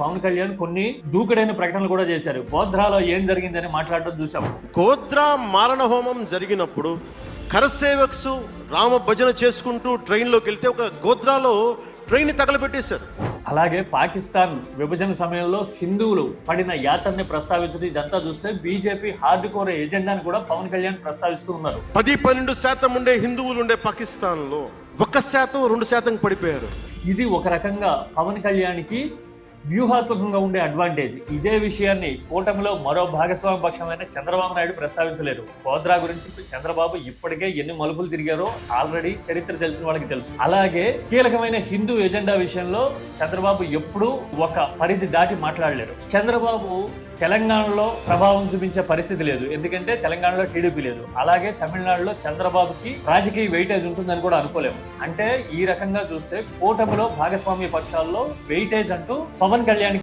పవన్ కళ్యాణ్ కొన్ని దూకుడైన ప్రకటనలు కూడా చేశారు. గోధ్రాలో ఏం జరిగిందని మాట్లాడడం చూసాం. గోధ్రా మారణ హోమం జరిగినప్పుడు కరసేవక్స్ రామ భజన చేసుకుంటూ ట్రైన్లోకి వెళ్తే ఒక గోధ్రాలో ట్రైన్ తగలబెట్టేశారు. అలాగే పాకిస్తాన్ విభజన సమయంలో హిందువులు పడిన యాతన్ని ప్రస్తావించడం, ఇదంతా చూస్తే బీజేపీ హార్డ్ కోర్ ఎజెండాని కూడా పవన్ కళ్యాణ్ ప్రస్తావిస్తూ ఉన్నారు. 10-12% ఉండే హిందువులు ఉండే పాకిస్తాన్ లో 1%, 2% పడిపోయారు. ఇది ఒక రకంగా పవన్ కళ్యాణ్కి వ్యూహాత్మకంగా ఉండే అడ్వాంటేజ్. ఇదే విషయాన్ని కూటమిలో మరో భాగస్వామి పక్షమైన చంద్రబాబు నాయుడు ప్రస్తావించలేరు. గోధ్రా గురించి చంద్రబాబు ఇప్పటికే ఎన్ని మలుపులు తిరిగారో ఆల్రెడీ చరిత్ర తెలిసిన వాళ్ళకి తెలుసు. అలాగే కీలకమైన హిందూ ఎజెండా విషయంలో చంద్రబాబు ఎప్పుడూ ఒక పరిధి దాటి మాట్లాడలేరు. చంద్రబాబు తెలంగాణలో ప్రభావం చూపించే పరిస్థితి లేదు, ఎందుకంటే తెలంగాణలో టీడీపీ లేదు. అలాగే తమిళనాడులో చంద్రబాబుకి రాజకీయ వెయిటేజ్ ఉంటుందని కూడా అనుకోలేము. అంటే ఈ రకంగా చూస్తే కూటమిలో భాగస్వామ్య పక్షాల్లో వెయిటేజ్ అంటూ పవన్ కళ్యాణ్